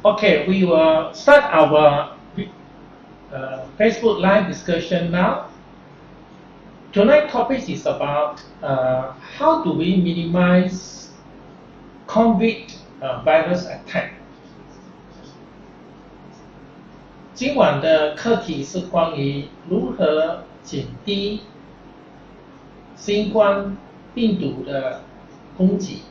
Okay, we will start our Facebook Live discussion now. Tonight's topic is about how do we minimize COVID virus attack. 今晚的课题是关于如何减低新冠病毒的攻击。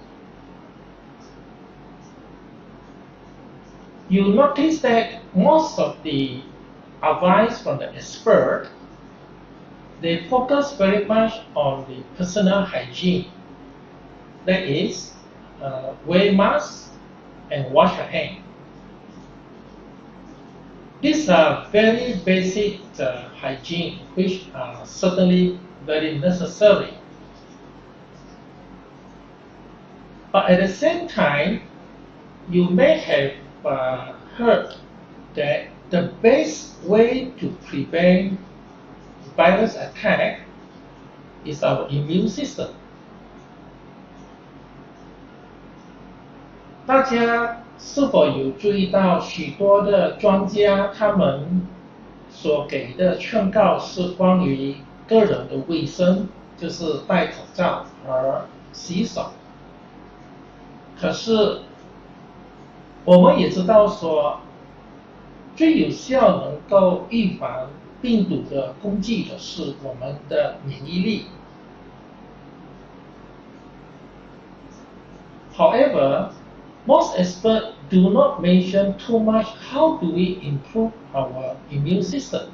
You notice that most of the advice from the expert, they focus very much on the personal hygiene. That is, wear masks and wash your hands. These are very basic hygiene, which are certainly very necessary. But at the same time, you may have heard that the best way to prevent virus attack is our immune system. 大家是否有注意到许多的专家他们所给的劝告是关于个人的卫生，就是戴口罩和洗手。可是我们也知道说，最有效能够预防病毒的攻击的是我们的免疫力。However, most experts do not mention too much how do we improve our immune system.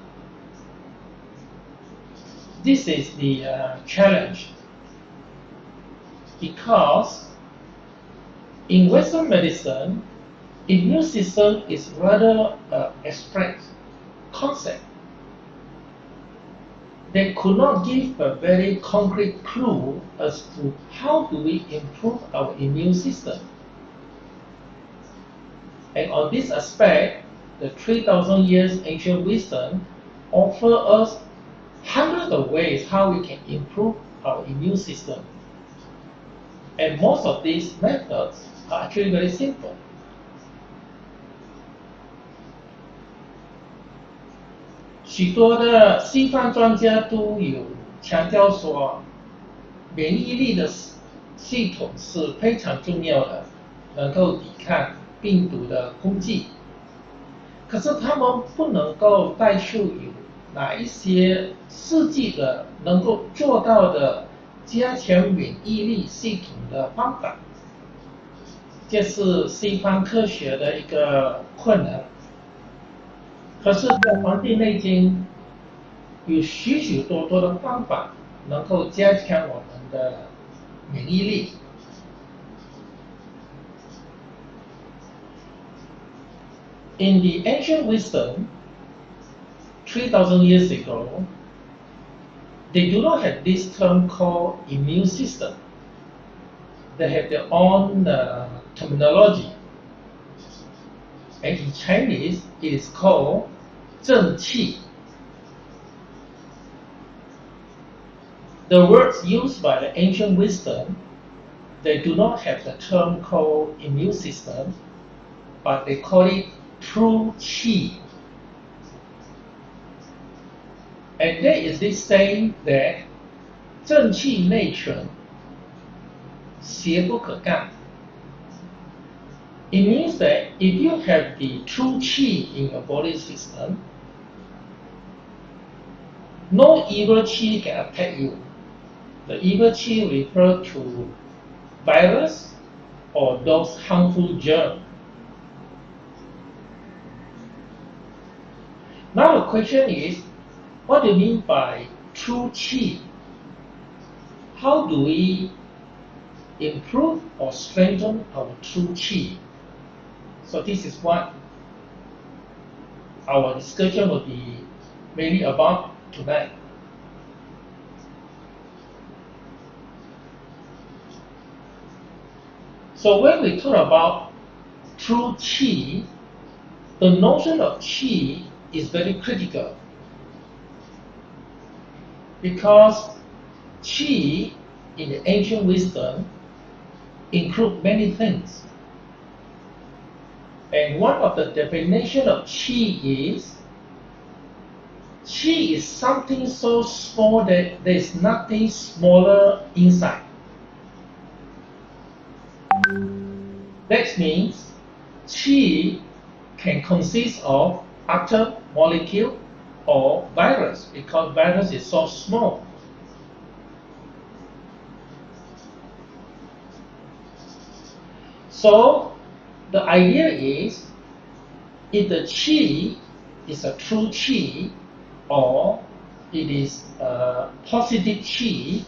This is the challenge, because in Western medicine, immune system is rather an abstract concept. They could not give a very concrete clue as to how do we improve our immune system. And on this aspect, the 3,000 years ancient wisdom offer us hundreds of ways how we can improve our immune system. And most of these methods are actually very simple. 许多的西方专家都有强调说，免疫力的系统是非常重要的，能够抵抗病毒的攻击。可是他们不能够带出有哪一些实际的能够做到的加强免疫力系统的方法，这是西方科学的一个困难。可是，在《黄帝内经》有许许多多的方法能够加强我们的免疫力。In the ancient wisdom, 3,000 years ago, they do not have this term called immune system. They have their own terminology. And in Chinese, it is called 正气. The words used by the ancient wisdom, they do not have the term called immune system, but they call it true qi. And there is this saying that 正气内存，邪不可干。It means that if you have the true qi in your body system, no evil qi can attack you. The evil qi refer to virus or those harmful germs. Now the question is, what do you mean by true qi? How do we improve or strengthen our true qi? So this is what our discussion will be mainly about tonight. So when we talk about true qi, the notion of qi is very critical, because qi in the ancient wisdom include many things. And one of the definition of qi is something so small that there is nothing smaller inside. That means qi can consist of atom, molecule, or virus, because virus is so small. So the idea is, if the qi is a true qi, or it is a positive qi,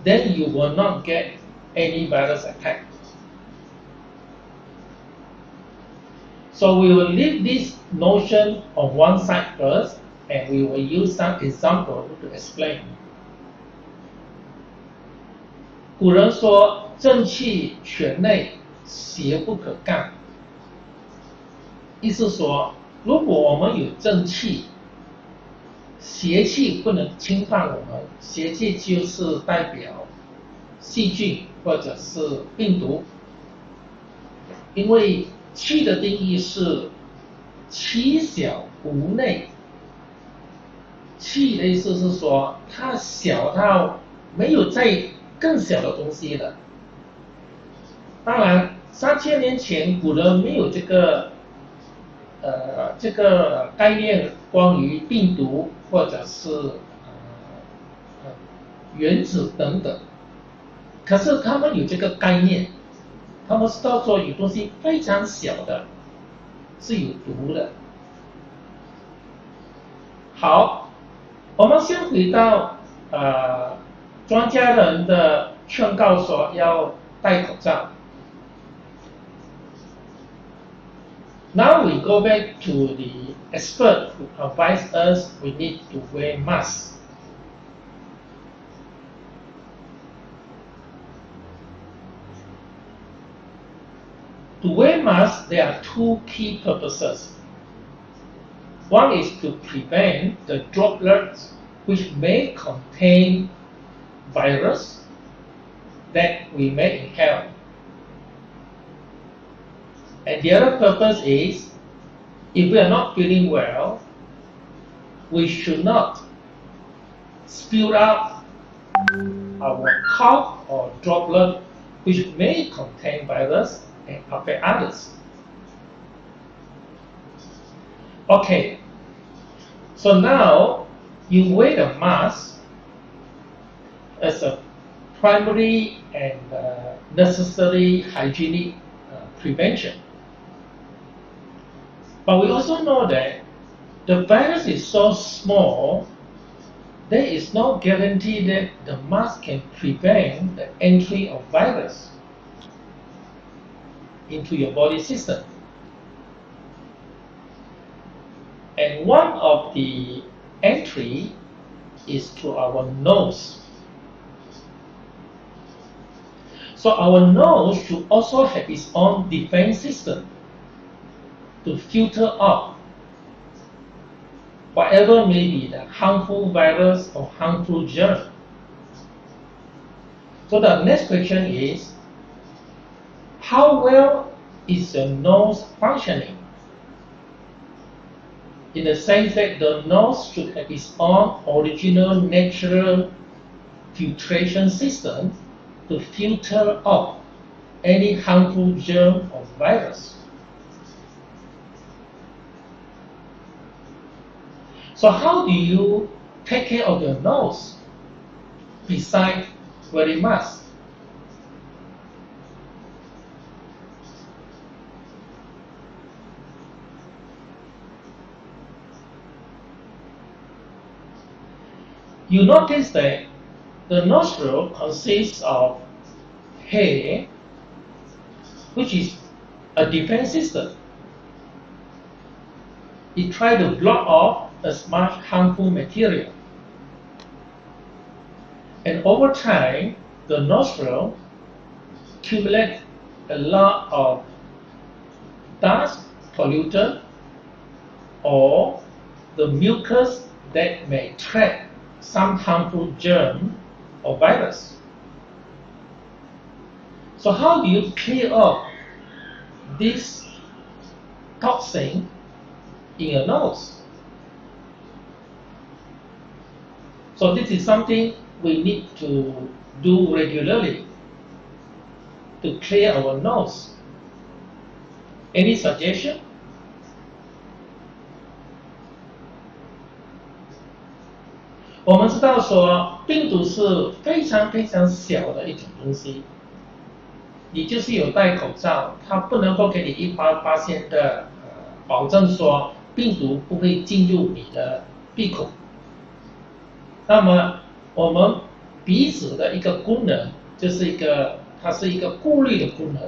then you will not get any virus attack. So we will leave this notion on one side first, and we will use some example to explain. 古人说正气全内，邪不可干。意思说，如果我们有正气，邪气不能侵犯我们。邪气就是代表细菌或者是病毒，因为气的定义是气小无内。气的意思是说，它小到没有再更小的东西了。当然，3000年前古人没有这个概念，关于病毒或者是原子等等。可是他们有这个概念，他们知道说有东西非常小的是有毒的。好，我们先回到专家人的劝告说要戴口罩。Now we go back to the expert who advised us we need to wear masks. To wear masks, there are two key purposes. One is to prevent the droplets which may contain virus that we may inhale. And the other purpose is, if we are not feeling well, we should not spill out our cough or droplet which may contain virus and affect others. Okay, so now you wear the mask as a primary and necessary hygienic prevention. But we also know that the virus is so small, there is no guarantee that the mask can prevent the entry of virus into your body system. And one of the entry is to our nose. So our nose should also have its own defense system to filter out whatever may be the harmful virus or harmful germ. So the next question is, how well is your nose functioning? In the sense that the nose should have its own original natural filtration system to filter out any harmful germ or virus. So how do you take care of your nose besides wearing masks? You notice that the nostril consists of hair, which is a defense system. It tries to block off as much harmful material. And over time, the nostril accumulates a lot of dust, pollutant, or the mucus that may trap some harmful germ or virus. So how do you clear up this toxin in your nose. So this is something we need to do regularly to clear our nose. Any suggestion? 我们知道说病毒是非常非常小的一种东西，你就是有戴口罩，它不能够给你100%的保证说病毒不会进入你的鼻孔。那么我们鼻子的一个功能就是它是一个过滤的功能，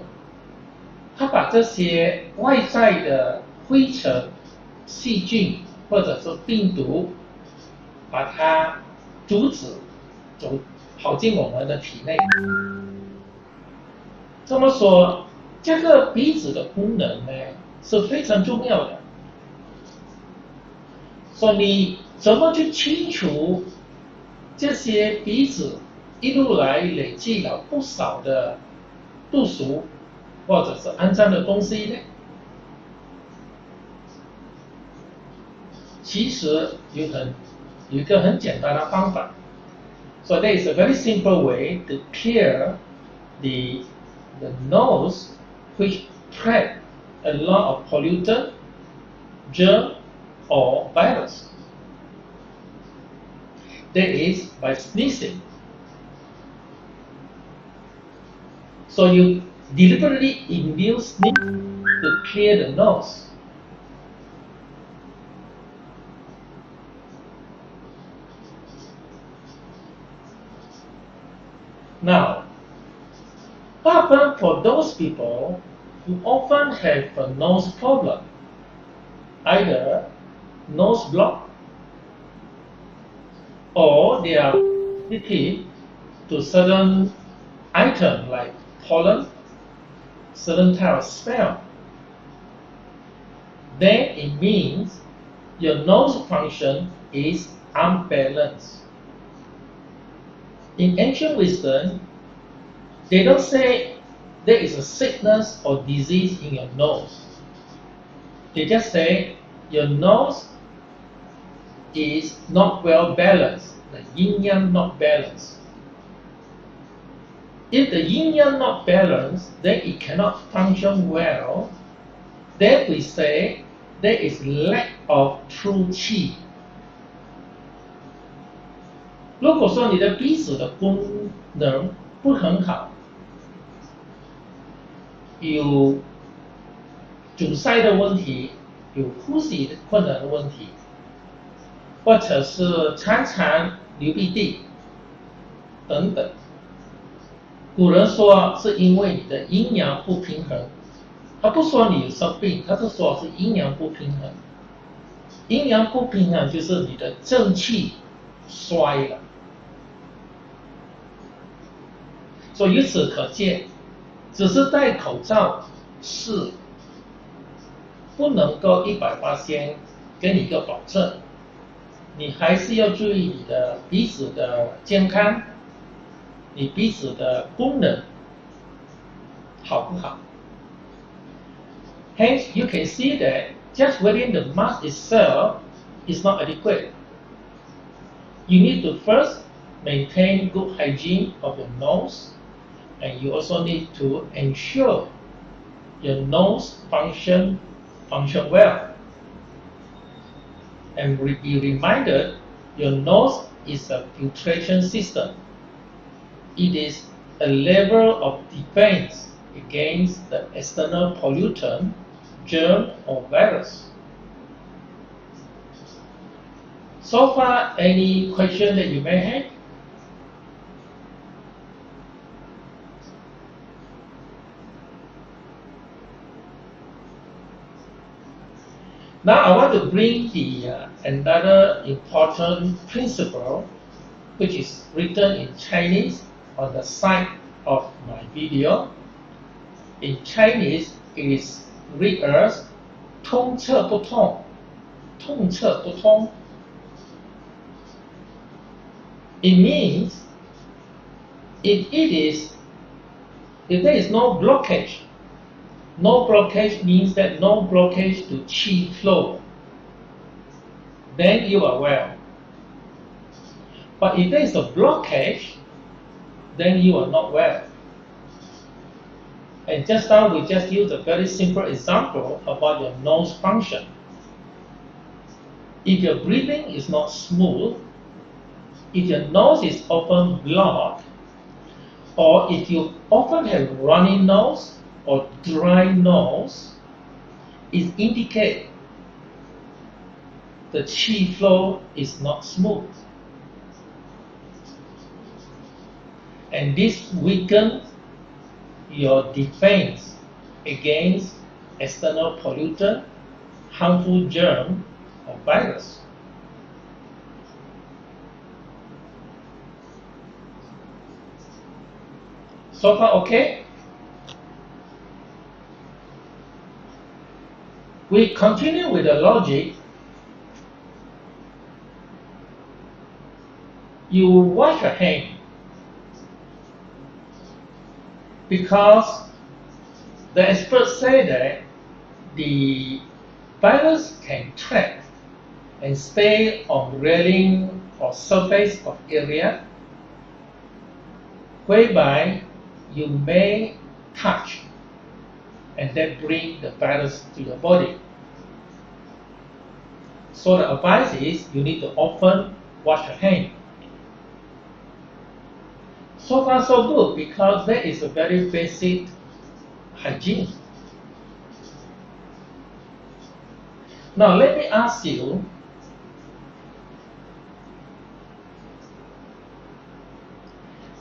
它把这些外在的灰尘、细菌或者是病毒，把它阻止跑进我们的体内。这么说，这个鼻子的功能呢是非常重要的。所以你怎么去清除这些鼻子一路来累积了不少的毒素或者是肮脏的东西呢？其实有一个很简单的方法。So there is a very simple way to clear the nose which trap a lot of pollutant, germ, or virus. That is by sneezing. So you deliberately induce sneezing to clear the nose. Now, what happens for those people who often have a nose problem, either nose block or they are sensitive to certain items like pollen, certain type of smell? Then it means your nose function is unbalanced. In ancient wisdom, they don't say there is a sickness or disease in your nose. They just say your nose is not well balanced, the yin yang not balanced. If the yin yang not balanced, then it cannot function well. Then we say there is lack of true qi. 如果说你的鼻子的功能不很好，有阻塞的问题，有呼吸困难的问题，或者是常常流鼻涕等等，古人说是因为你的阴阳不平衡，他不说你有生病，他是说是阴阳不平衡。阴阳不平衡就是你的正气衰了。所以由此可见，只是戴口罩是不能够100%给你一个保证，你还是要注意你的鼻子的健康，你鼻子的功能好不好。Hence, you can see that just wearing the mask itself is not adequate. You need to first maintain good hygiene of your nose, and you also need to ensure your nose function well. And be reminded, your nose is a filtration system. It is a level of defense against the external pollutant, germ, or virus. So far, any question that you may have? Now I want to bring another important principle, which is written in Chinese on the side of my video. In Chinese, it is read as 通彻不通，通彻不通。It means if there is no blockage No blockage means that no blockage to qi flow. Then you are well. But if there is a blockage, then you are not well. And just now we just used a very simple example about your nose function. If your breathing is not smooth, if your nose is often blocked, or if you often have runny nose or dry nose, it indicates the qi flow is not smooth. And this weakens your defense against external pollutant, harmful germ, or virus. So far, okay? We continue with the logic. You wash your hand because the experts say that the virus can trap and stay on railing or surface of area whereby you may touch and then bring the virus to your body. So the advice is you need to often wash your hand. So far so good because that is a very basic hygiene. Now let me ask you,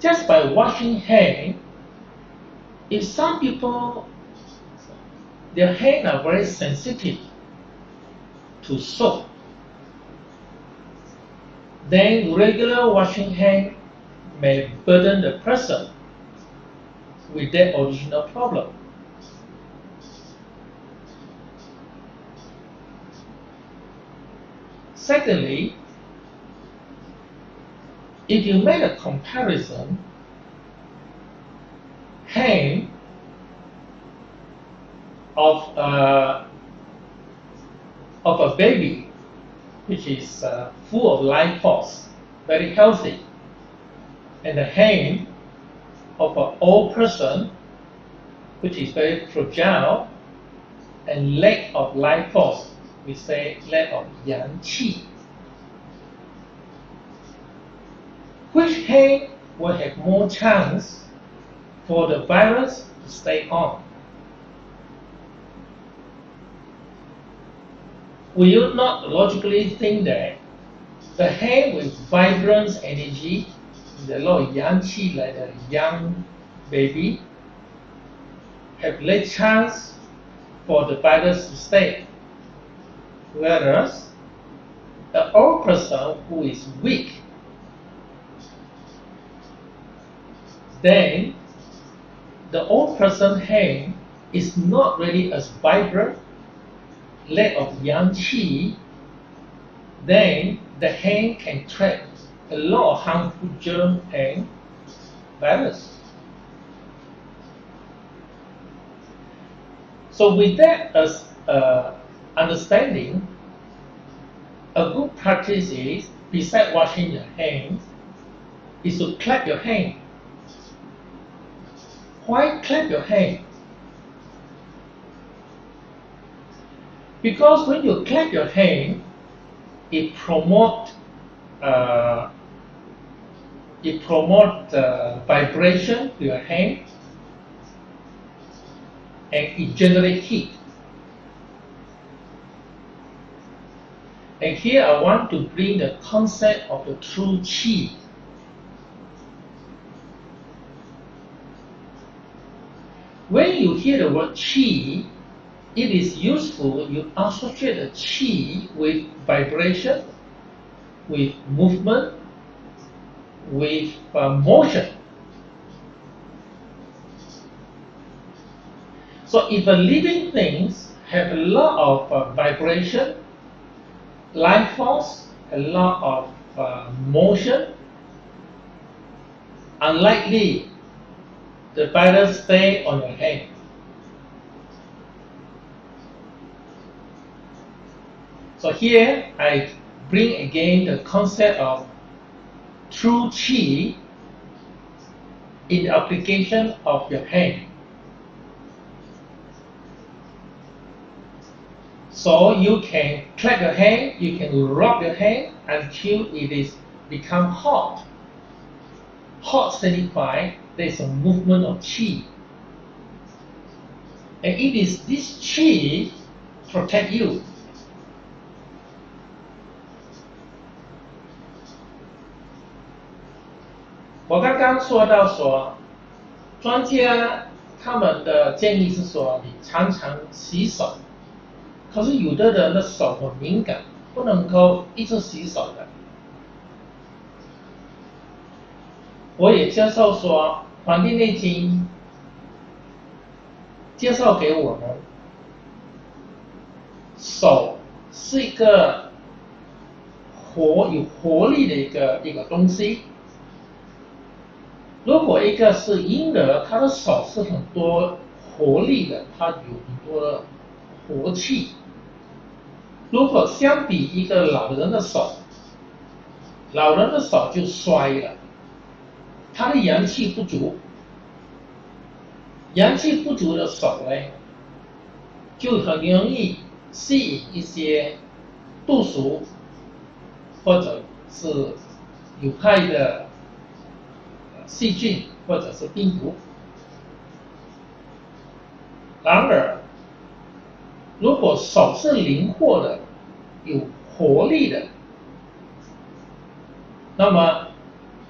just by washing hands, if some people, their hands are very sensitive to soap, then regular washing hands may burden the person with that original problem. Secondly, if you make a comparison, hand of a baby, which is full of life force, very healthy, and the hand of an old person, which is very fragile, and lack of life force, we say lack of yang qi. Which hand will have more chance for the virus to stay on? Will you not logically think that the hand with vibrant energy, the lot of yang qi like a young baby, have less chance for the virus to stay? Whereas the old person who is weak, then the old person's hand is not really as vibrant, lack of yang qi, then the hand can trap a lot of harmful germ and virus. So with that as understanding, a good practice is, besides washing your hands, is to clap your hand. Why clap your hand? Because when you clap your hand, it promotes vibration to your hand, and it generates heat. And here I want to bring the concept of the true qi. When you hear the word qi, it is useful you associate the qi with vibration, with movement, with motion. So if a living things have a lot of vibration, life force, a lot of motion, unlikely the virus stay on your hand. So here I bring again the concept of true qi in the application of your hand. So you can clap your hand, you can rub your hand until it is become hot. Hot signifies there is a movement of qi. And it is this qi protect you.我刚刚说到专家他们的建议是说你常常洗手，可是有的人的手很敏感，不能够一直洗手的。我也接受说《黄帝内经》介绍给我们，手是一个有活力的一个东西。如果一个是婴儿，他的手是很多活力的，他有很多的活气。如果相比一个老人的手，老人的手就衰了，他的阳气不足。阳气不足的手呢，就很容易吸引一些毒素或者是有害的细菌或者是病毒。然而，如果手是灵活的、有活力的，那么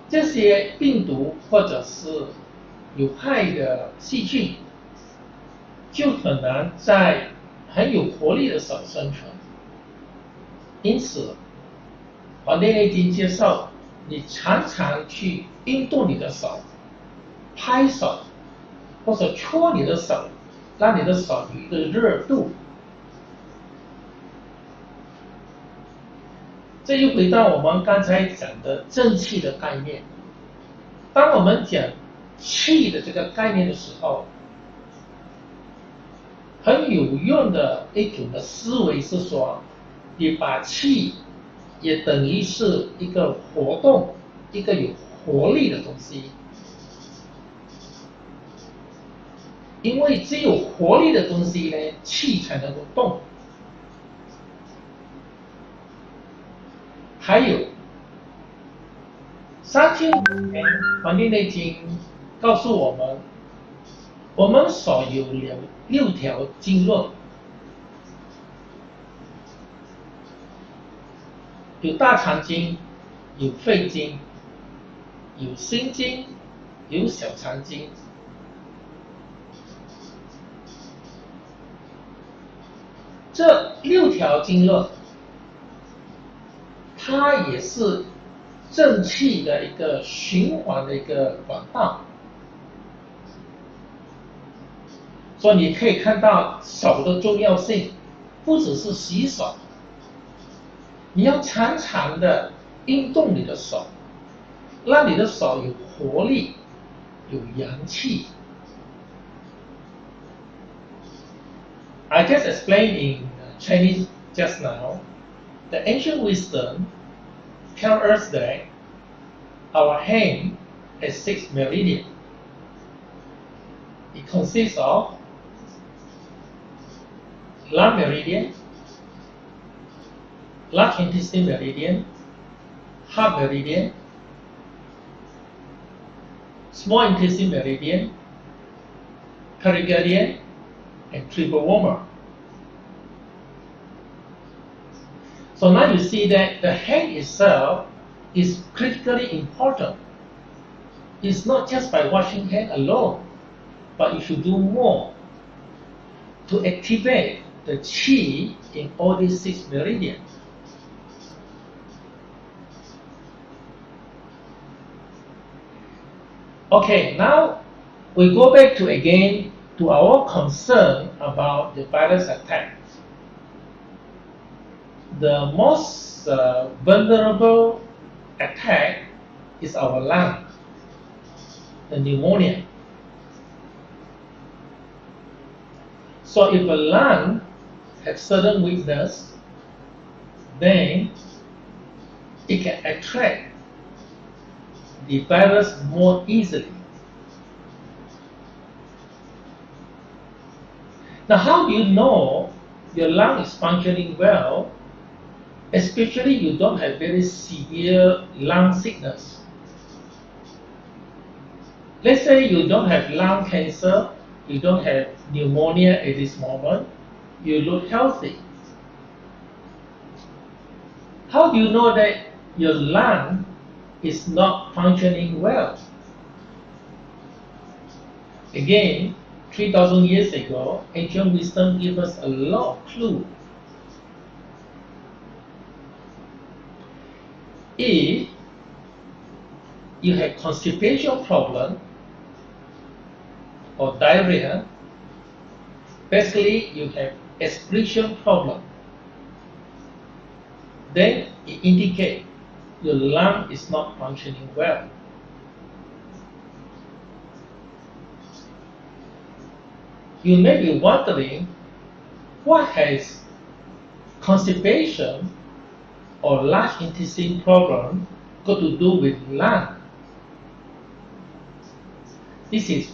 这些病毒或者是有害的细菌就很难在很有活力的手生存。因此，《黄帝内经》介绍你常常去运动你的手，拍手或者搓你的手，让你的手有一个热度。这又回到我们刚才讲的正气的概念。当我们讲气的这个概念的时候，很有用的一种的思维是说，你把气也等于是一个活动，一个有活力的东西。因为只有活力的东西呢，气才能够动。还有3000年《黄帝内经》告诉我们，我们手有6条经络，有大肠经，有肺经，有心经，有小肠经。这6条经络，它也是正气的一个循环的一个管道。所以你可以看到手的重要性，不只是洗手，你要常常的运动你的手，让你的手有活力，有阳气。I just explained in Chinese just now. The ancient wisdom tells us that our hand has 6 meridians. It consists of lung meridian, large intestine meridian, heart meridian, small intestine meridian, pericardium, and triple warmer. So now you see that the hand itself is critically important. It's not just by washing hand alone, but you should do more to activate the qi in all these 6 meridians. Okay, now we go back to our concern about the virus attack. The most vulnerable attack is our lung, the pneumonia. So if a lung has certain weakness, then it can attract the virus more easily. Now, how do you know your lung is functioning well, especially you don't have very severe lung sickness? Let's say you don't have lung cancer, you don't have pneumonia at this moment, you look healthy. How do you know that your lung is not functioning well? Again, 3,000 years ago, ancient wisdom gave us a lot of clues. If you have constipation problem or diarrhea, basically you have excretion problem, then it indicates your lung is not functioning well. You may be wondering, what has constipation or large intestine problem got to do with lung? This is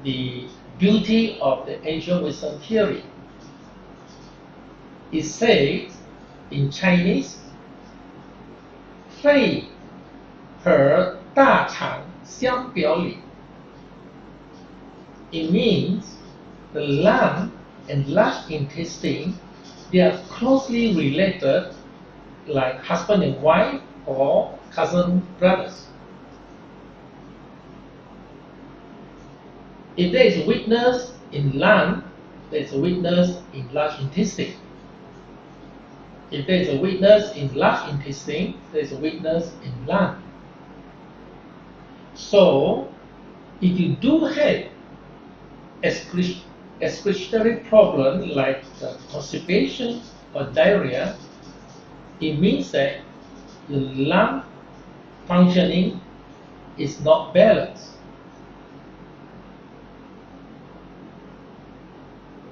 the beauty of the ancient wisdom theory. It says in Chinese, 肺和大肠相表里. It means the lung and large intestine, they are closely related, like husband and wife or cousin brothers. If there is weakness in lung, there is a weakness in large intestine. If there is a weakness in large intestine, there is a weakness in lung. So, if you do have excretory problem like constipation or diarrhea, it means that your lung functioning is not balanced.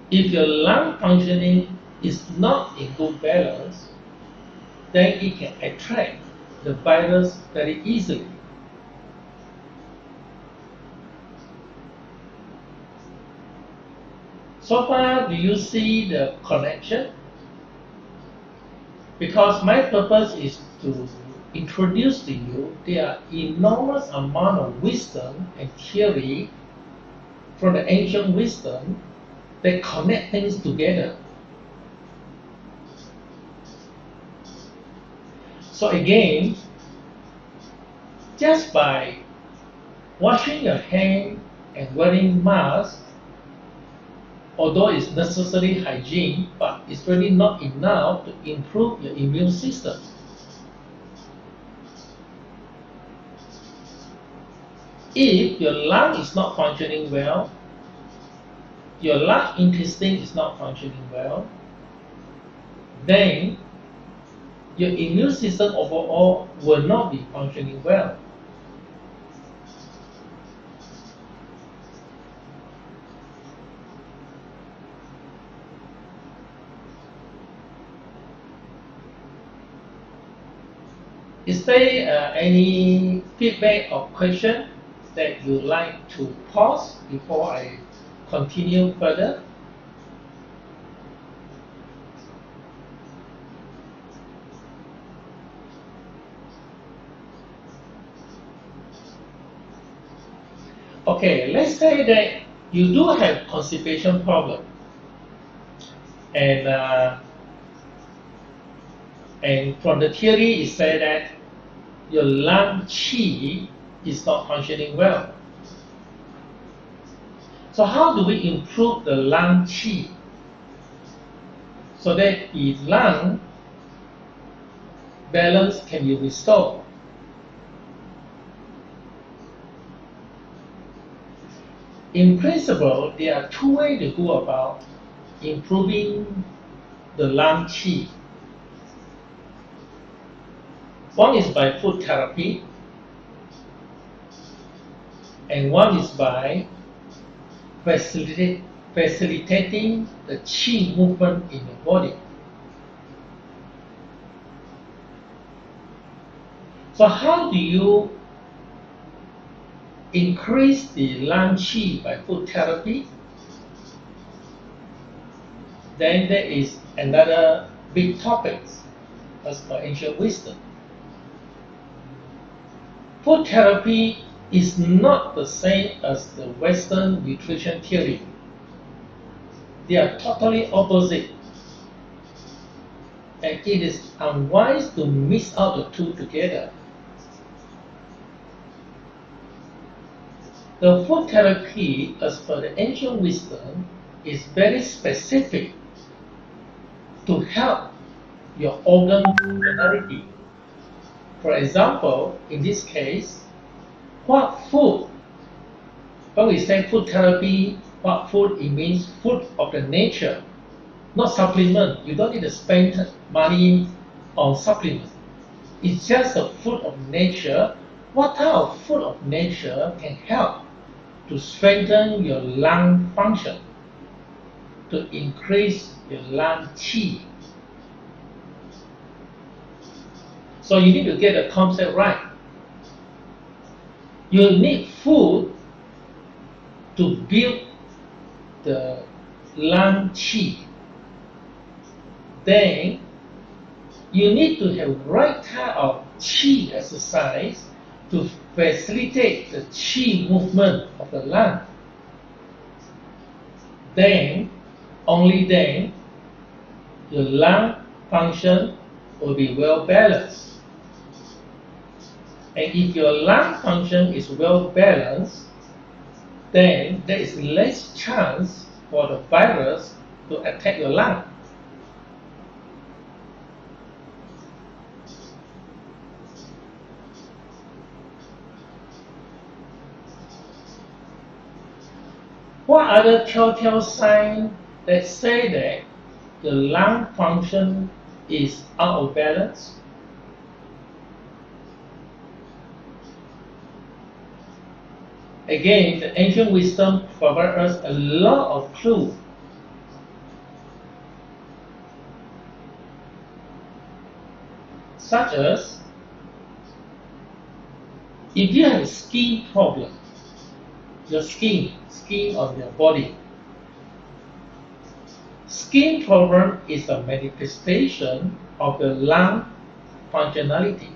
If your lung functioning is not in good balance, then it can attract the virus very easily. So far, do you see the connection? Because my purpose is to introduce to you there are enormous amount of wisdom and theory from the ancient wisdom that connect things together. So again, just by washing your hand and wearing mask, although it's necessary hygiene, but it's really not enough to improve your immune system. If your lung is not functioning well, your large intestine is not functioning well, then your immune system overall will not be functioning well. Is there any feedback or question that you'd like to pause before I continue further? Okay, let's say that you do have constipation problem, and from the theory it said that your lung qi is not functioning well. So how do we improve the lung qi so that the lung balance can be restored? In principle, there are two ways to go about improving the lung qi. One is by food therapy, and one is by facilitating the qi movement in your body. So how do you increase the lung qi by food therapy? Then there is another big topic as per ancient wisdom. Food therapy is not the same as the Western nutrition theory. They are totally opposite. And it is unwise to mix out the two together. The food therapy, as per the ancient wisdom, is very specific to help your organ functionality. For example, in this case, what food? When we say food therapy, what food? It means food of the nature, not supplement. You don't need to spend money on supplement. It's just the food of nature. What type of food of nature can help to strengthen your lung function, to increase your lung qi? So you need to get the concept right. You need food to build the lung qi. Then you need to have right type of qi exercise to facilitate the qi movement of the lung. Then, only then, your lung function will be well balanced. And if your lung function is well balanced, then there is less chance for the virus to attack your lung. What other telltale signs that say that the lung function is out of balance? Again, the ancient wisdom provides us a lot of clues. Such as, if you have a skin problem, your skin on your body, skin problem is a manifestation of the lung functionality.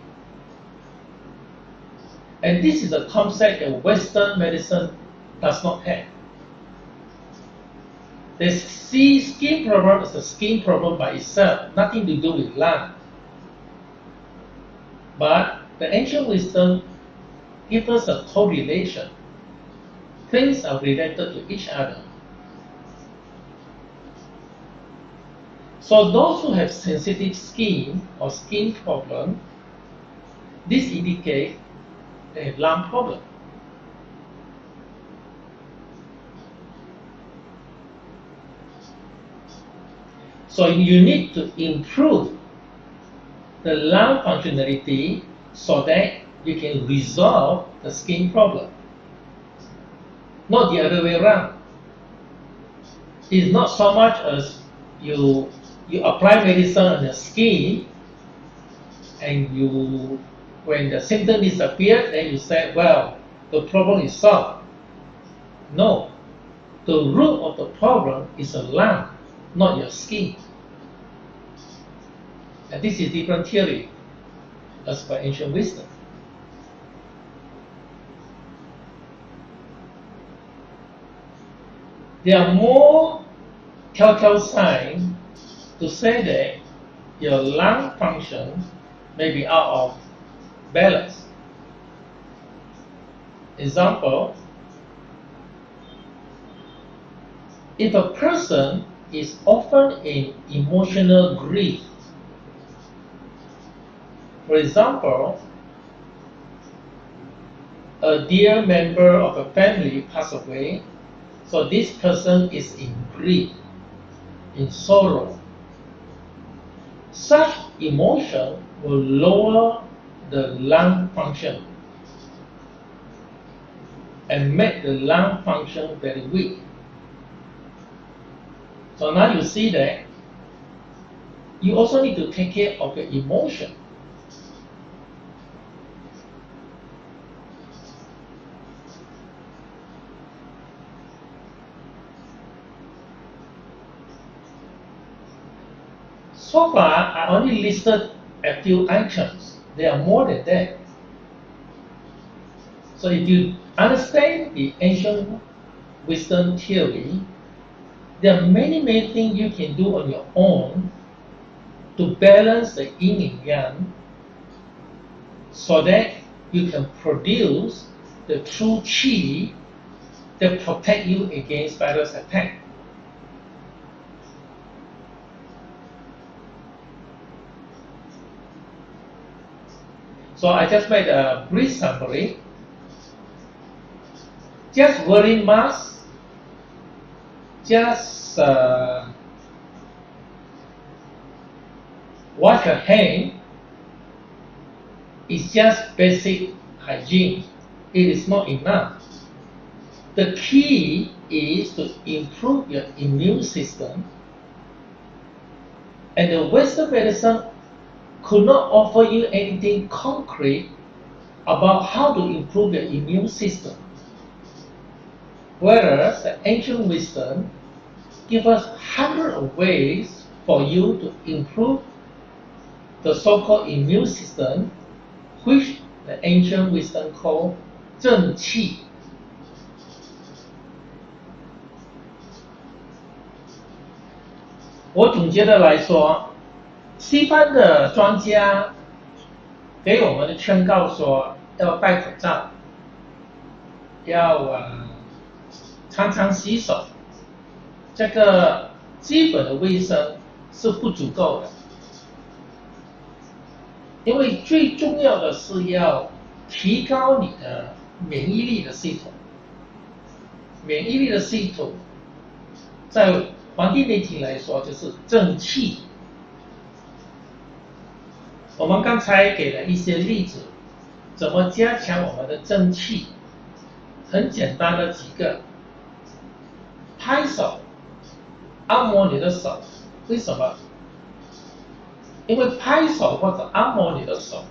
And this is a concept that Western medicine does not have. They see skin problem as a skin problem by itself, nothing to do with lung. But the ancient wisdom gives us a correlation. Things are related to each other. So those who have sensitive skin or skin problem, this indicates they have lung problem. So you need to improve the lung functionality so that you can resolve the skin problem. Not the other way around. It's not so much as you apply medicine on the skin and when the symptom disappears, then you say, well, the problem is solved. No. The root of the problem is the lung, not your skin. And this is different theory as per ancient wisdom. There are more telltale signs to say that your lung function may be out of balance. Example, if a person is often in emotional grief, for example, a dear member of a family passed away, so this person is in grief, in sorrow. Such emotion will lower the lung function and make the lung function very weak. So now you see that you also need to take care of your emotion. So far, I only listed a few items. There are more than that. So if you understand the ancient wisdom theory, there are many things you can do on your own to balance the yin and yang so that you can produce the true qi that protect you against virus attack. So I just made a brief summary. Just wearing masks, just wash your hand, is just basic hygiene. It is not enough. The key is to improve your immune system, and the Western medicine could not offer you anything concrete about how to improve your immune system. Whereas the ancient wisdom gives us hundreds of ways for you to improve the so-called immune system, which the ancient wisdom called 正气.我总结的来说，西方的专家给我们的劝告说，要戴口罩，要常常洗手，这个基本的卫生是不足够的，因为最重要的是要提高你的免疫力的系统。免疫力的系统，在《黄帝内经》来说就是正气。我们刚才给了一些例子，怎么加强我们的正气？很简单的几个。拍手，按摩你的手，为什么？因为拍手或者按摩你的手，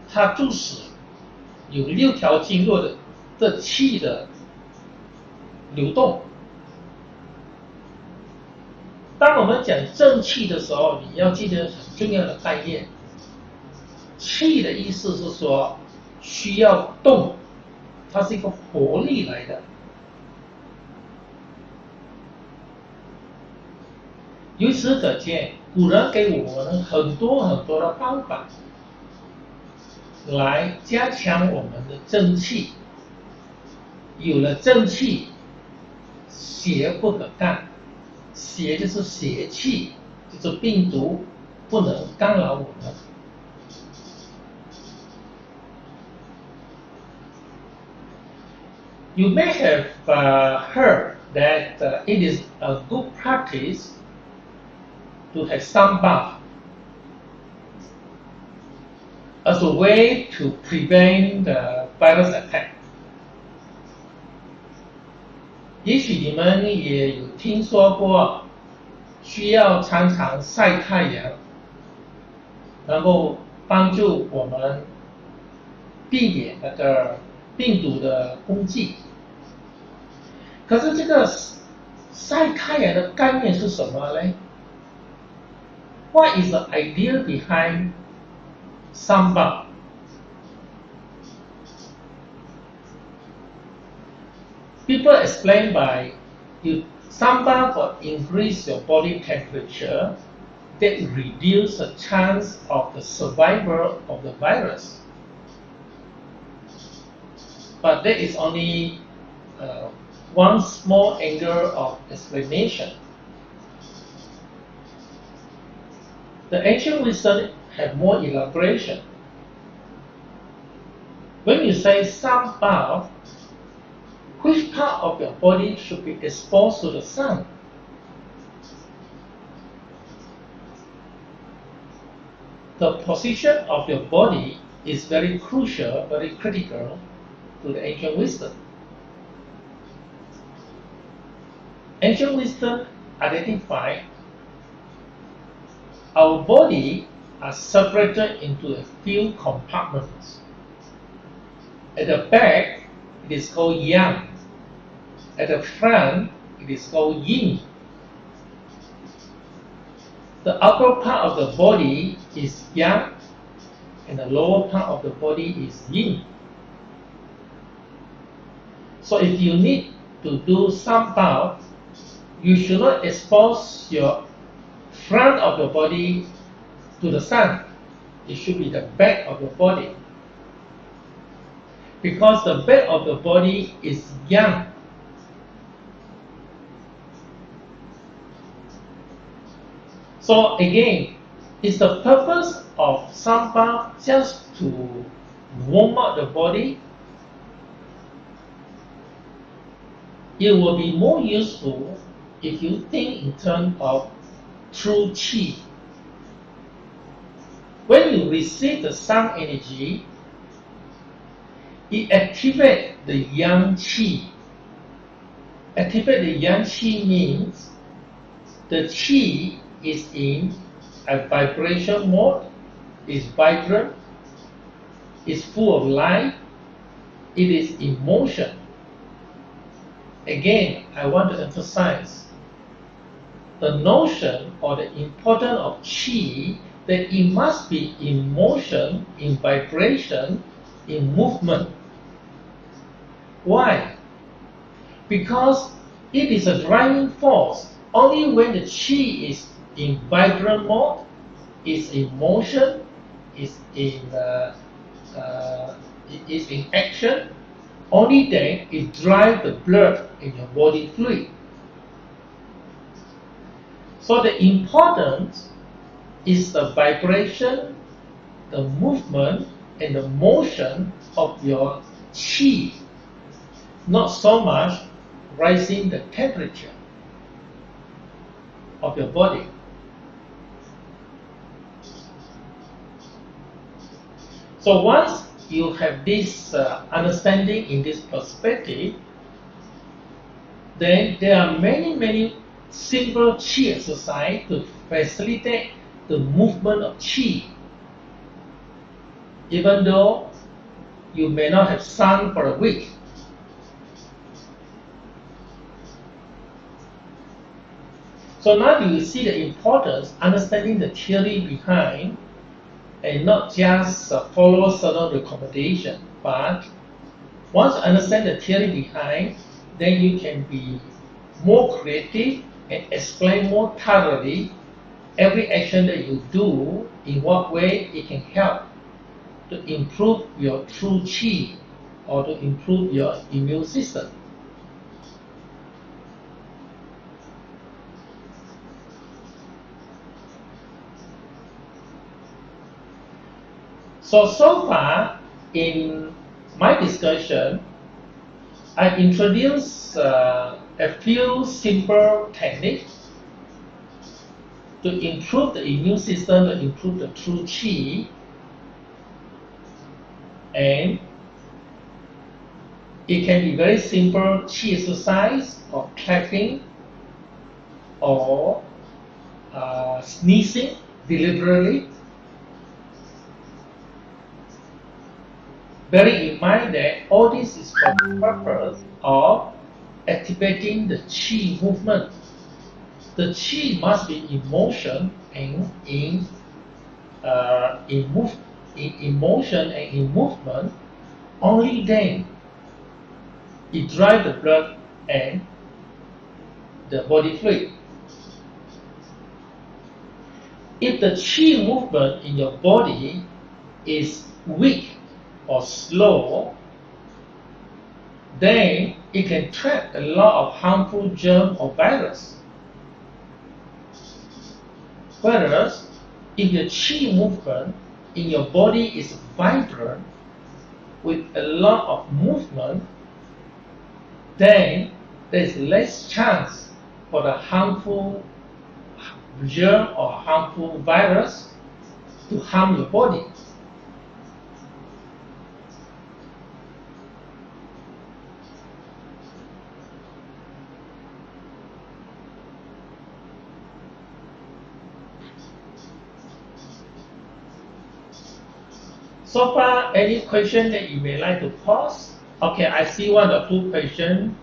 它助使有6条经络的气的流动。当我们讲正气的时候，你要记得很重要的概念，气的意思是说需要动，它是一个活力来的。由此可见，古人给我们很多的方法来加强我们的正气。有了正气，邪不可干。邪就是邪气，就是病毒不能干扰我们。You may have heard that it is a good practice to have sun bath as a way to prevent the virus attack. 也许你们也有听说过，需要常常晒太阳，能够帮助我们避免那个病毒的攻击。可是这个晒太阳的概念是什么呢？What is the idea behind sun bath? People explain by sun bath will increase your body temperature that reduce the chance of the survival of the virus. But that is only one small angle of explanation. The ancient wisdom had more elaboration. When you say sun bath, which part of your body should be exposed to the sun? The position of your body is very crucial, very critical to the ancient wisdom. Ancient wisdom identified our body are separated into a few compartments. At the back, it is called yang. At the front, it is called yin. the upper part of the body is yang and the lower part of the body is yin. So if you need to do some bath, you should not expose your front of your body to the sun. It should be the back of your body. Because the back of the body is yang. So again, it's the purpose of some bath just to warm up the body. It will be more useful if you think in terms of true qi. When you receive the sun energy, it activates the yang qi. Activate the yang qi means the qi is in a vibration mode, is vibrant, is full of life, it is in motion. Again, I want to emphasize the notion or the importance of qi, that it must be in motion, in vibration, in movement. Why? Because it is a driving force. Only when the qi is in vibrant mode, is in motion, is in action, only then it drives the blood in your body fluid. So the importance is the vibration, the movement, and the motion of your qi, not so much rising the temperature of your body. So once you have this understanding in this perspective, then there are many simple qi exercises to facilitate the movement of qi. Even though you may not have sun for a week. So now you see the importance, understanding the theory behind, and not just follow certain recommendation, but once you understand the theory behind, then you can be more creative and explain more thoroughly every action that you do, in what way it can help to improve your true qi or to improve your immune system. So far in my discussion, I introduced a few simple techniques to improve the immune system, to improve the true qi, and it can be very simple qi exercise of clapping or sneezing deliberately. Bearing in mind that all this is for the purpose of activating the qi movement. The qi must be in motion and in motion and in movement. Only then it drives the blood and the body fluid. If the qi movement in your body is weak or slow, then it can trap a lot of harmful germ or virus. Whereas if your qi movement in your body is vibrant with a lot of movement, then there is less chance for the harmful germ or harmful virus to harm your body. So far, any question that you may like to pose? Okay, I see one or two questions.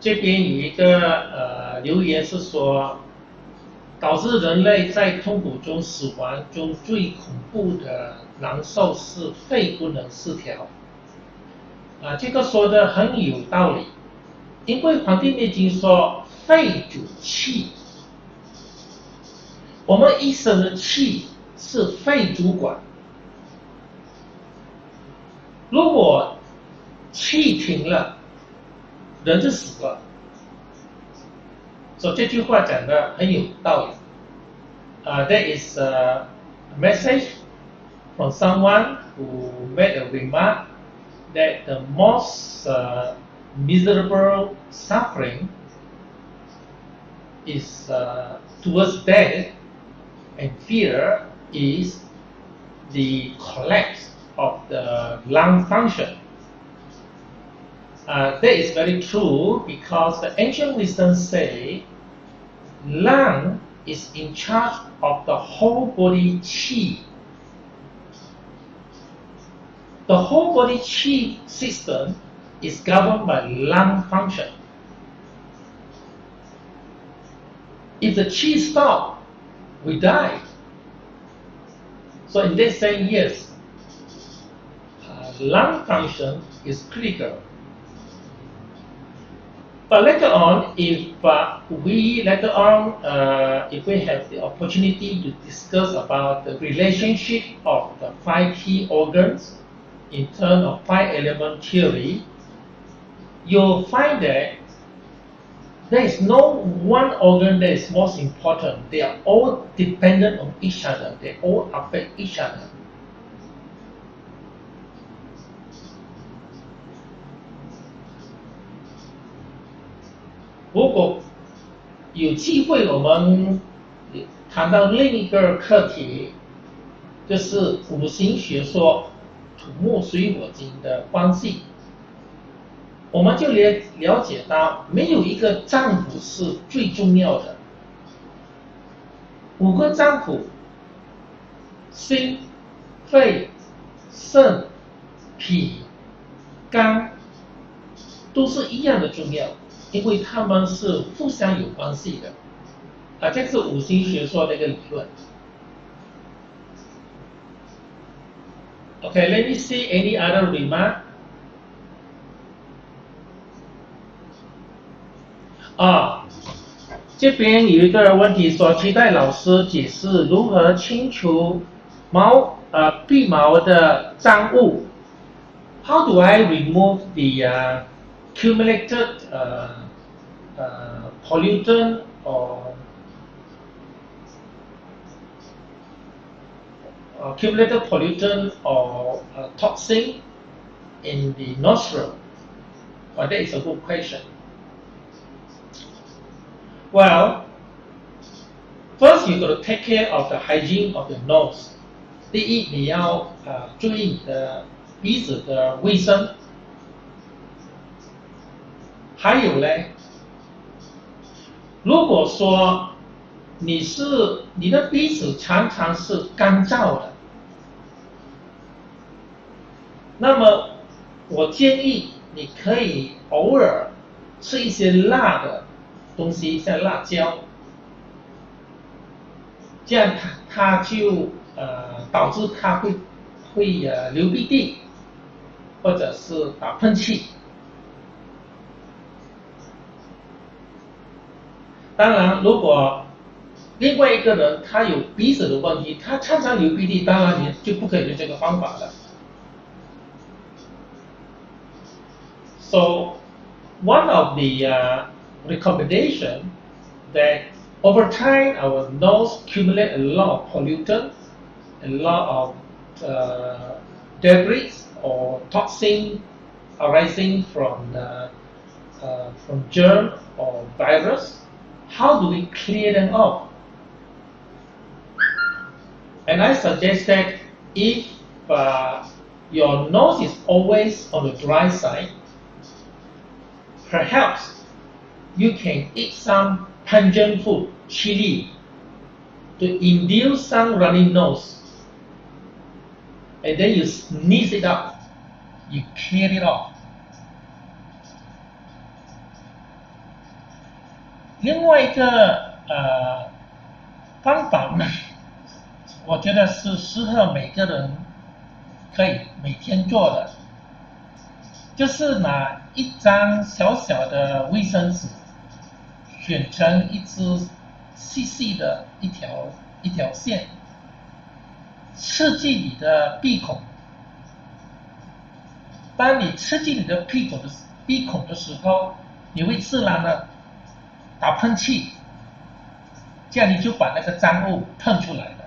这边有一个留言是说，导致人类在痛苦中死亡中最恐怖的难受是肺功能失调。这个说的很有道理，因为《黄帝内经》说肺主气，我们一身的气是肺主管。如果气停了，人就死了。所以这句话讲的很有道理。That is a message from someone who made a remark that the most miserable suffering is towards death, and fear is the collapse of the lung function. That is very true because the ancient wisdom say lung is in charge of the whole body qi. The whole body qi system is governed by lung function. If the qi stops, we die. So in that sense, yes, lung function is critical. But later on, if we have the opportunity to discuss about the relationship of the 5 key organs in terms of 5 element theory, you'll find that there is no one organ that is most important. They are all dependent on each other. They all affect each other. 如果有机会，我们谈到另一个课题，就是五行学说土木水火金的关系，我们就了解到，没有一个脏腑是最重要的。5个脏腑，心、肺、肾、脾、肝，都是一样的重要。因为它们是互相有关系的，这是五行学说的一个理论。Okay, let me see any other remark. 这边有一个问题说，期待老师解释如何清除鼻毛的脏物。How do I remove the accumulated pollutant or toxin in the nostril? Well, that is a good question. Well, first you got to take care of the hygiene of the nose. 第一，你要注意你的鼻子的卫生。还有呢，如果说你的鼻子常常是干燥的，那么我建议你可以偶尔吃一些辣的东西，像辣椒，这样它就导致它会流鼻涕，或者是打喷嚏。当然，如果另外一个人他有鼻子的问题，他常常流鼻涕，当然你就不可以用这个方法了。So one of the recommendation that over time our nose accumulate a lot of pollutant, a lot of debris or toxin arising from germ or virus. How do we clear them off? And I suggest that if your nose is always on the dry side, perhaps you can eat some pungent food, chili, to induce some runny nose. And then you sneeze it out, you clear it off. 另外一个方法呢，我觉得是适合每个人可以每天做的，就是拿一张小小的卫生纸，选成一支细细的一条线，刺进你的鼻孔。当你刺进你的鼻孔的时候，你会自然的打喷嚏，这样你就把那个脏物喷出来了。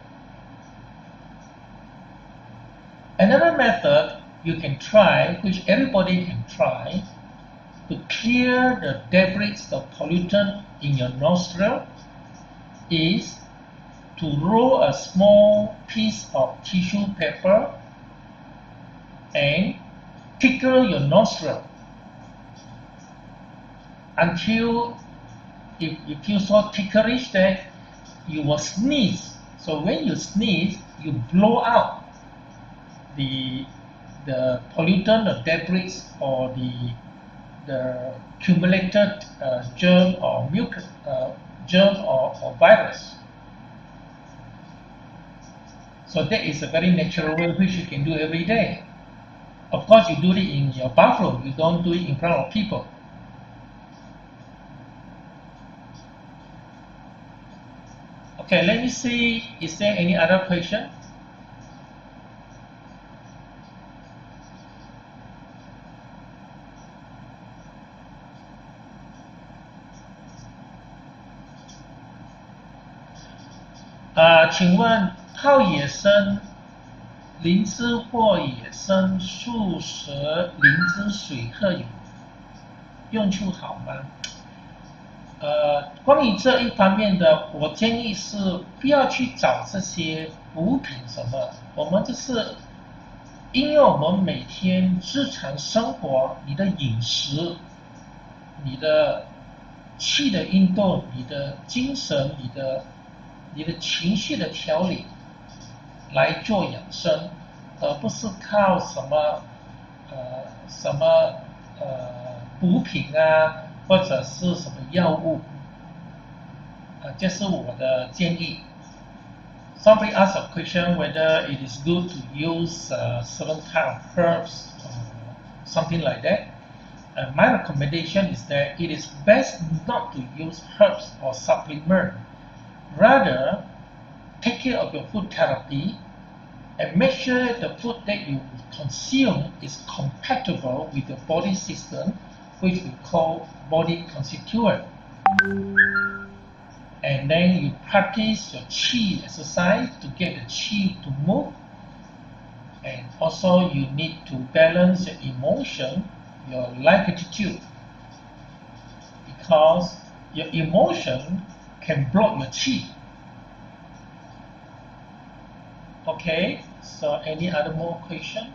Another method you can try, which everybody can try, to clear the debris of pollutant in your nostril is to roll a small piece of tissue paper and tickle your nostril until if you feel so ticklish that you will sneeze. So when you sneeze, you blow out the pollutant, the debris, or the accumulated germ or virus. So that is a very natural way which you can do every day. Of course, you do it in your bathroom. You don't do it in front of people. Okay, let me see. Is there any other question? Ah, 请问靠野生灵芝或野生素食灵芝水鹤有用处好吗？关于这一方面的，我建议是不要去找这些补品什么，我们就是因为我们每天日常生活，你的饮食、你的气的运动、你的精神、你的情绪的调理来做养生，而不是靠什么补品啊，或者是什么药物，这是我的建议。Somebody asked a question whether it is good to use certain kind of herbs or something like that. My recommendation is that it is best not to use herbs or supplement. Rather, take care of your food therapy and make sure the food that you consume is compatible with your body system, which we call body constituent. And then you practice your qi exercise to get the qi to move. And also you need to balance your emotion, your life attitude. Because your emotion can block your qi. Okay, so any other more question?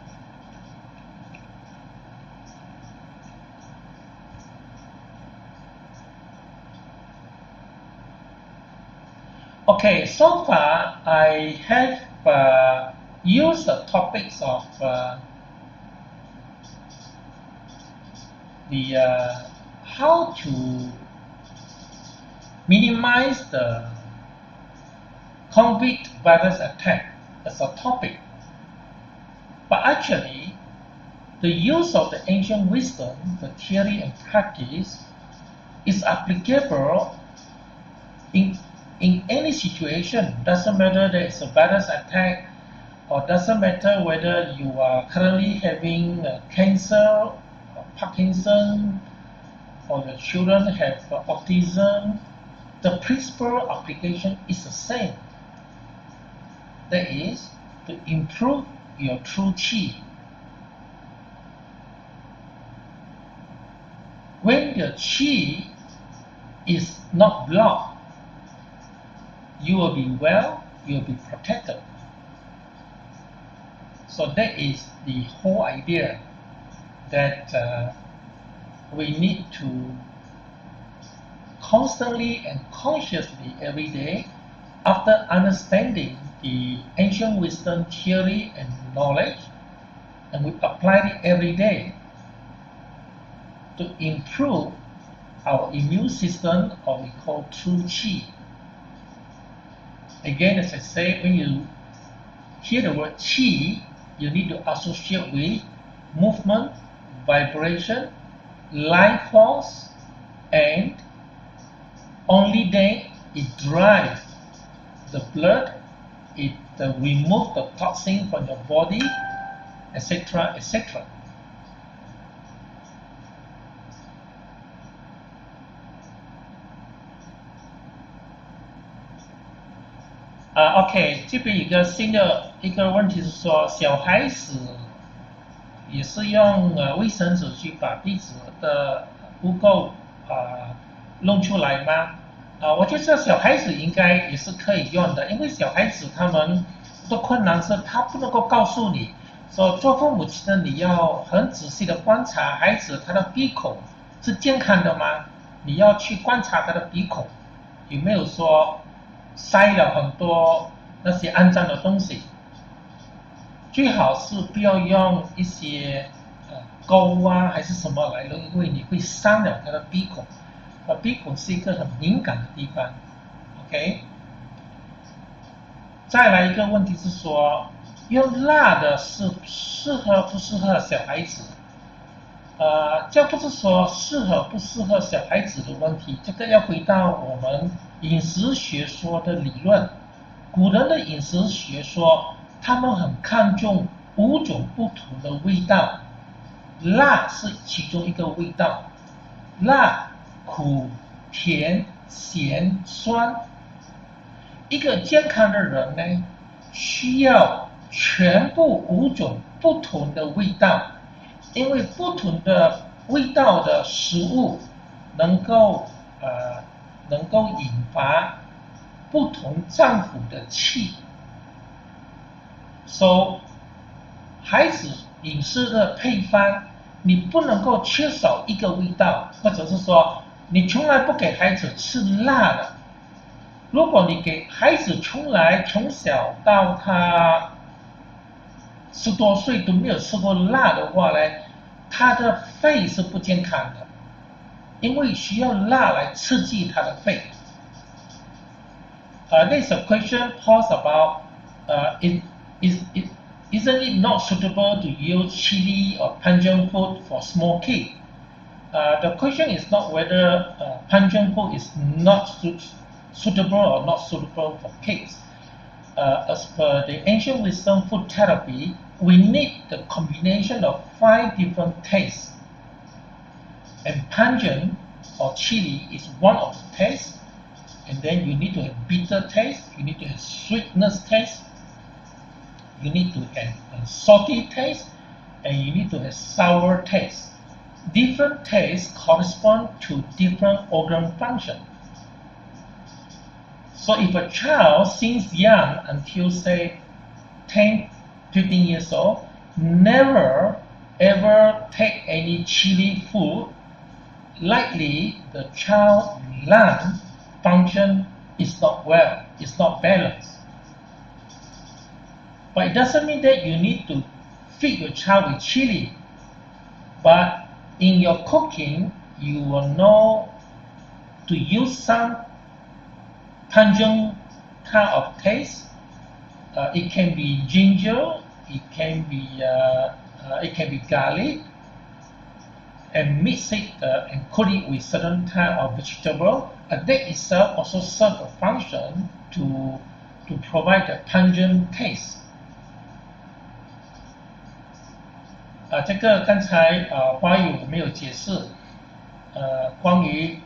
Okay, so far I have used the topics of how to minimize the COVID virus attack as a topic. But actually, the use of the ancient wisdom, the theory and practice, is applicable in any situation. Doesn't matter that it's a virus attack, or doesn't matter whether you are currently having cancer, or Parkinson, or your children have autism. The principal application is the same. That is, to improve your true qi. When your qi is not blocked, you will be well, you will be protected. So that is the whole idea, that we need to constantly and consciously every day, after understanding the ancient wisdom theory and knowledge, and we apply it every day to improve our immune system, or we call true qi. Again, as I say, when you hear the word qi, you need to associate with movement, vibration, life force, and only then it drives the blood, it removes the toxin from your body, etc., etc. OK， 这边有个新的一个问题是说，小孩子也是用卫生纸去把鼻子的污垢弄出来吗？我觉得小孩子应该也是可以用的，因为小孩子他们的困难是他不能够告诉你，说做父母亲的你要很仔细的观察孩子他的鼻孔是健康的吗？你要去观察他的鼻孔有没有说塞了很多那些肮脏的东西，最好是不要用一些钩啊还是什么来的，因为你会伤了他的鼻孔。鼻孔是一个很敏感的地方 ，OK。再来一个问题是说，用辣的是适合不适合小孩子？这不是说适合不适合小孩子的问题，这个要回到我们饮食学说的理论。古人的饮食学说，他们很看重5种不同的味道，辣是其中一个味道，辣、苦、甜、咸、酸。一个健康的人呢，需要全部5种不同的味道，因为不同的味道的食物能够引发不同脏腑的气。So， 孩子饮食的配方，你不能够缺少一个味道，或者是说你从来不给孩子吃辣的。如果你给孩子从小到他10多岁都没有吃过辣的话呢，他的肺是不健康的，因为需要辣来刺激他的肺。There's a question posed about isn't it not suitable to use chili or pungent food for small kids? The question is not whether pungent food is not suitable or not suitable for kids. As per the ancient wisdom food therapy, we need the combination of 5 different tastes. And pungent or chili is one of the tastes. And then you need to have bitter taste, you need to have sweetness taste, you need to have a salty taste, and you need to have sour taste. Different tastes correspond to different organ function. So if a child since young until say 10, 15 years old, never ever take any chili food, likely the child's lung function is not well, it's not balanced. But it doesn't mean that you need to feed your child with chili. But in your cooking, you will know to use some pungent kind of taste. It can be ginger, it can be garlic, and mix it and cook it with certain kind of vegetable. That itself also serves a function to provide a pungent taste. 这个刚才花语我没有解释，关于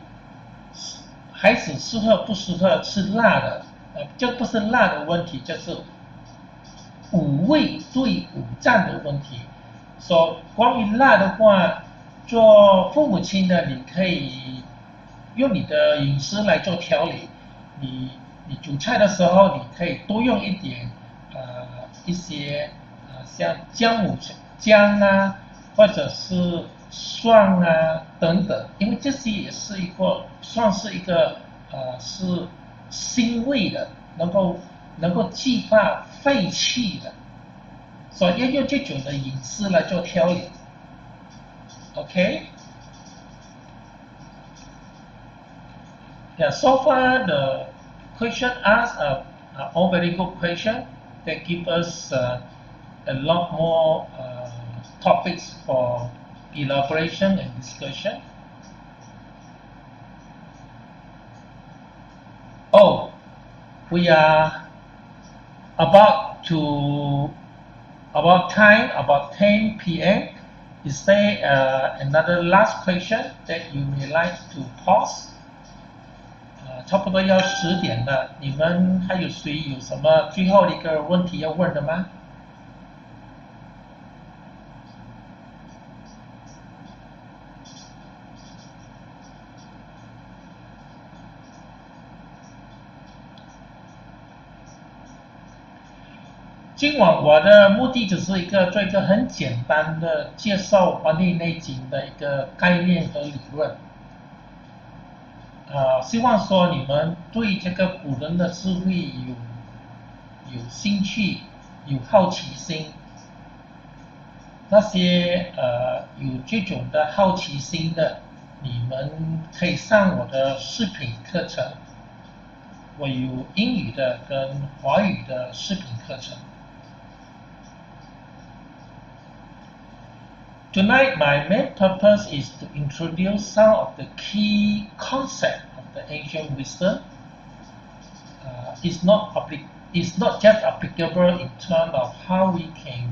孩子适合不适合吃辣的，这不是辣的问题，这是5味对5脏的问题。说关于辣的话，做父母亲的你可以用你的饮食来做调理。你煮菜的时候，你可以多用一点一些像姜啊，或者是蒜啊等等，因为这些也是算是一个是辛味的，能够激发肺气的，所以要用这种的饮食来做调理。OK。Yeah, so far the question asked are all very good questions. They give us a lot more topics for elaboration and discussion. Oh, we are about time, about 10 p.m. Is there another last question that you may like to pose? 差不多要10点了，你们还有谁有什么最后的一个问题要问的吗？今晚我的目的只是做一个很简单的介绍《黄帝内经》的一个概念和理论。希望说你们对这个古人的智慧有兴趣，有好奇心。那些有这种的好奇心的，你们可以上我的视频课程。我有英语的跟华语的视频课程。Tonight, my main purpose is to introduce some of the key concepts of the ancient wisdom. It's not just applicable in terms of how we can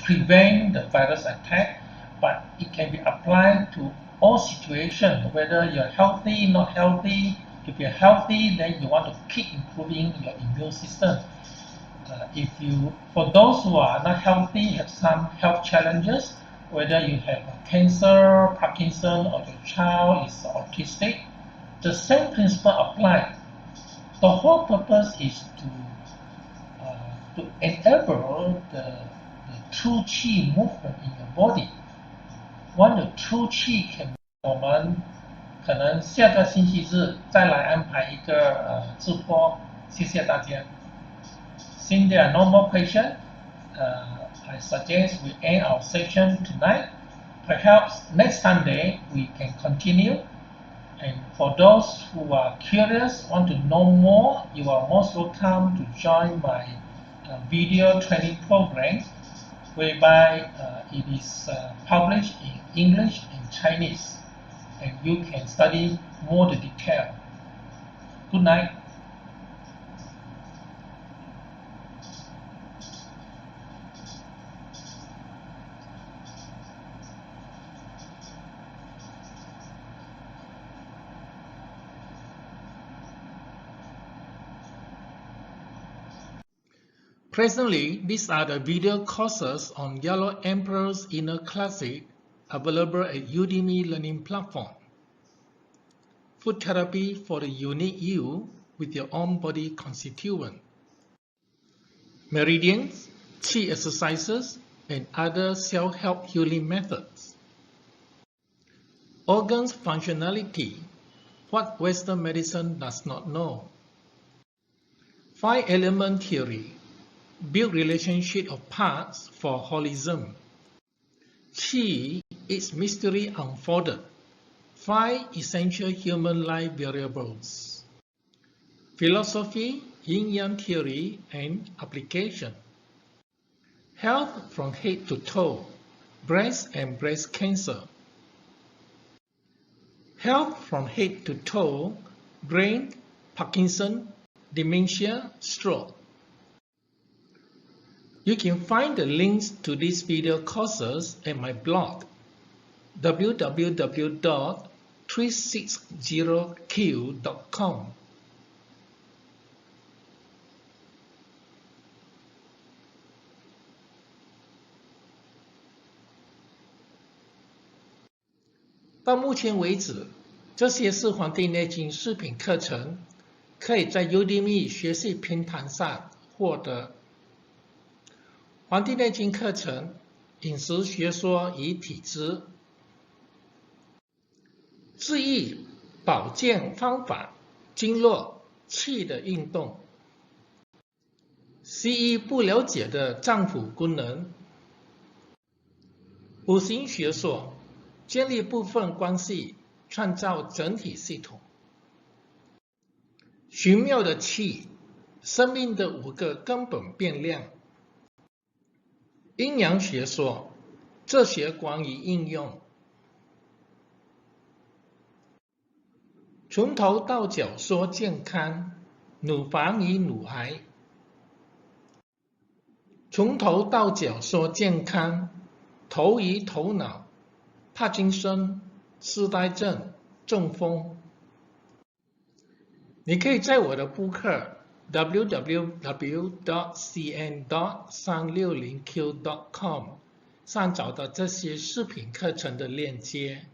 prevent the virus attack, but it can be applied to all situations, whether you're healthy, not healthy. If you're healthy, then you want to keep improving your immune system. For those who are not healthy, have some health challenges, whether you have cancer, Parkinson, or your child is autistic, the same principle applies. The whole purpose is to enable the true qi movement in your body. When the true qi can, 我们可能下个星期日再来安排一个直播，谢谢大家。Since there are no more questions, I suggest we end our session tonight. Perhaps next Sunday we can continue. And for those who are curious, want to know more, you are most welcome to join my video training program, whereby it is published in English and Chinese, and you can study more the detail. Good night. Presently, these are the video courses on Yellow Emperor's Inner Classic available at Udemy Learning Platform. Food therapy for the unique you with your own body constituent. Meridians, qi exercises, and other self-help healing methods. Organs functionality, what Western medicine does not know. 5-element theory, build relationship of parts for Holism. Qi, its mystery unfolded. 5 essential human life variables. Philosophy, yin-yang theory, and application. Health from head to toe, breast and breast cancer. Health from head to toe, brain, Parkinson, dementia, stroke. You can find the links to these video courses at my blog www.360q.com. 到目前为止，这些是《黄帝内经》视频课程，可以在 Udemy 学习平台上获得。《黄帝内经》课程、饮食学说与体质、治愈保健方法、经络、气的运动、西医不了解的脏腑功能、五行学说，建立部分关系，创造整体系统。玄妙的气，生命的5个根本变量。阴阳学说，哲学观与应用。从头到脚说健康，乳房与乳癌。从头到脚说健康，头与头脑，帕金森、痴呆症、中风。你可以在我的播客 www.cn.360q.com 上找到这些视频课程的链接。